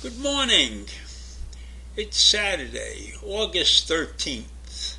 Good morning. It's Saturday, August 13th.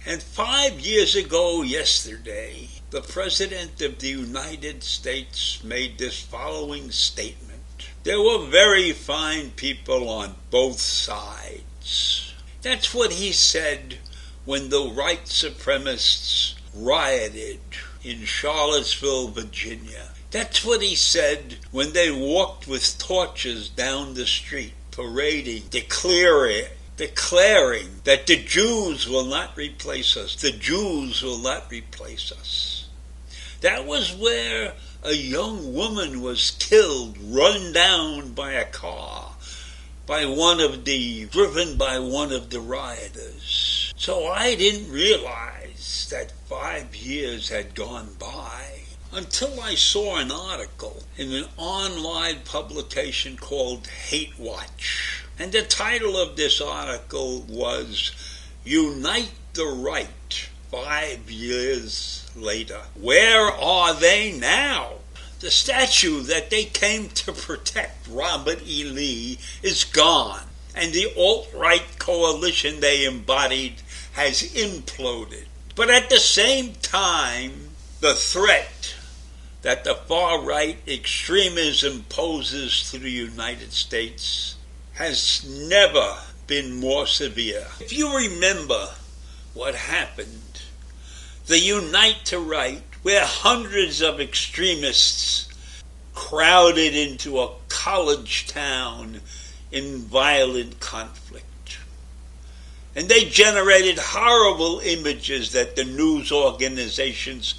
And 5 years ago yesterday, the President of the United States made this following statement. There were very fine people on both sides. That's what he said when the white supremacists rioted in Charlottesville, Virginia. That's what he said when they walked with torches down the street, parading, declaring that the Jews will not replace us. The Jews will not replace us. That was where a young woman was killed, run down by a car, driven by one of the rioters. So I didn't realize that 5 years had gone by until I saw an article in an online publication called Hate Watch. And the title of this article was Unite the Right 5 years later. Where are they now? The statue that they came to protect, Robert E. Lee, is gone. And the alt-right coalition they embodied has imploded. But at the same time, the threat that the far-right extremism poses to the United States has never been more severe. If you remember what happened, the Unite the Right, where hundreds of extremists crowded into a college town in violent conflict. And they generated horrible images that the news organizations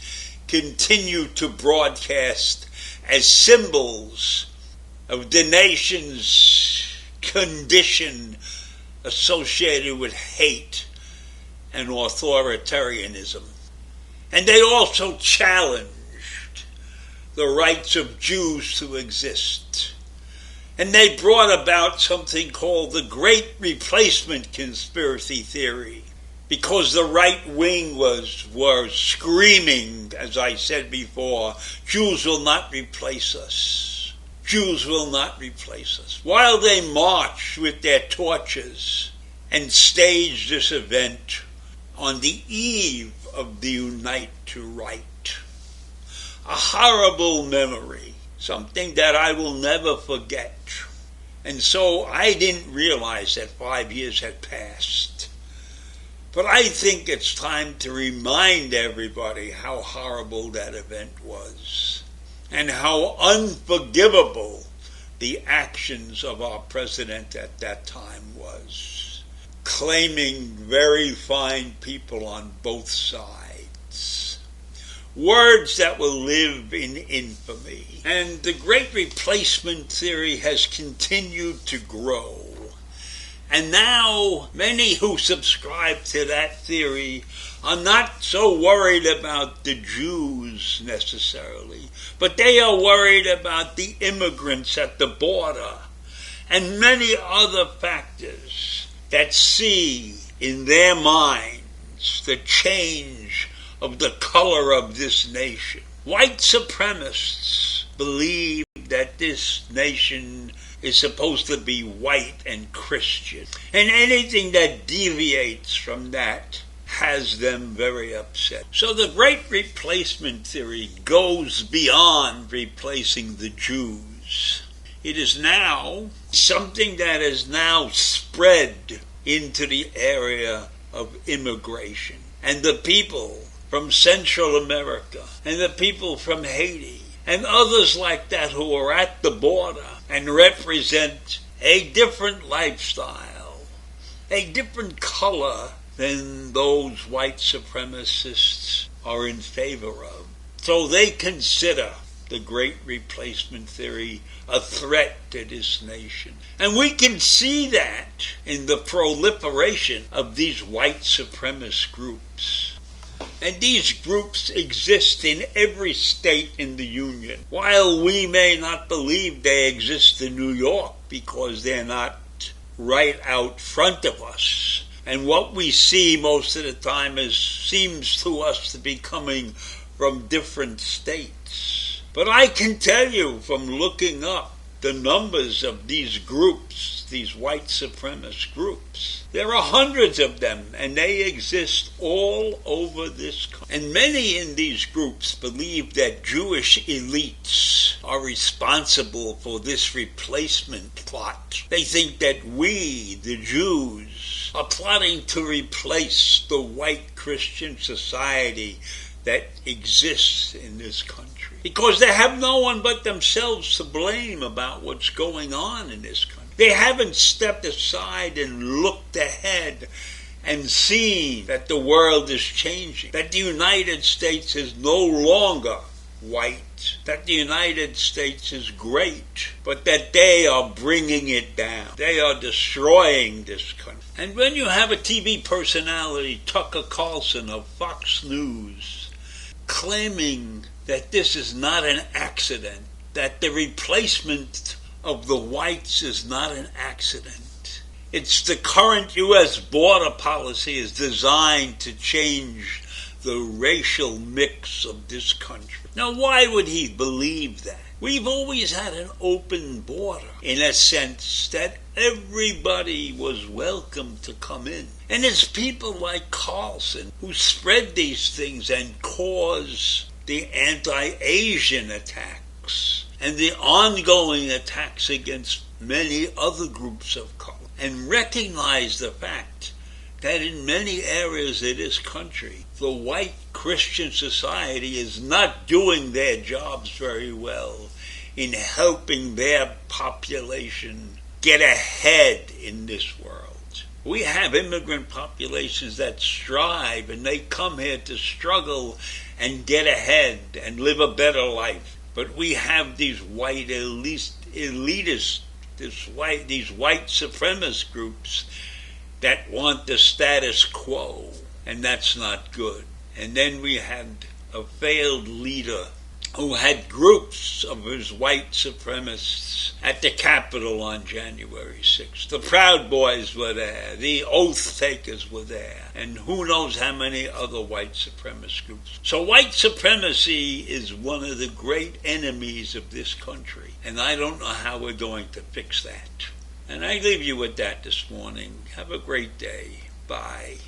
continue to broadcast as symbols of the nation's condition associated with hate and authoritarianism. And they also challenged the rights of Jews to exist. And they brought about something called the Great Replacement Conspiracy Theory, because the right wing was screaming, as I said before, Jews will not replace us. Jews will not replace us. While they marched with their torches and staged this event on the eve of the Unite the Right. A horrible memory, something that I will never forget. And so I didn't realize that 5 years had passed. But I think it's time to remind everybody how horrible that event was and how unforgivable the actions of our president at that time was, claiming very fine people on both sides. Words that will live in infamy. And the Great Replacement Theory has continued to grow. And now, many who subscribe to that theory are not so worried about the Jews necessarily, but they are worried about the immigrants at the border and many other factors that see in their minds the change of the color of this nation. White supremacists believe that this nation is supposed to be white and Christian. And anything that deviates from that has them very upset. So the Great Replacement Theory goes beyond replacing the Jews. It is now something that is now spread into the area of immigration. And the people from Central America and the people from Haiti and others like that who are at the border and represent a different lifestyle, a different color than those white supremacists are in favor of. So they consider the Great Replacement Theory a threat to this nation. And we can see that in the proliferation of these white supremacist groups. And these groups exist in every state in the Union. While we may not believe they exist in New York because they're not right out front of us. And what we see most of the time seems to us to be coming from different states. But I can tell you from looking up the numbers of these groups, these white supremacist groups. There are hundreds of them, and they exist all over this country. And many in these groups believe that Jewish elites are responsible for this replacement plot. They think that we, the Jews, are plotting to replace the white Christian society that exists in this country, because they have no one but themselves to blame about what's going on in this country. They haven't stepped aside and looked ahead and seen that the world is changing, that the United States is no longer white, that the United States is great, but that they are bringing it down. They are destroying this country. And when you have a TV personality, Tucker Carlson of Fox News, claiming that this is not an accident, that the replacement of the whites is not an accident. It's the current U.S. border policy is designed to change the racial mix of this country. Now, why would he believe that? We've always had an open border, in a sense that everybody was welcome to come in. And it's people like Carlson who spread these things and cause the anti-Asian attacks and the ongoing attacks against many other groups of color, and recognize the fact that in many areas of this country, the white Christian society is not doing their jobs very well in helping their population get ahead in this world. We have immigrant populations that strive, and they come here to struggle and get ahead and live a better life. But we have these white elitists, these white supremacist groups that want the status quo, and that's not good. And then we had a failed leader who had groups of his white supremacists at the Capitol on January 6th. The Proud Boys were there, the Oath Takers were there, and who knows how many other white supremacist groups. So white supremacy is one of the great enemies of this country, and I don't know how we're going to fix that. And I leave you with that this morning. Have a great day. Bye.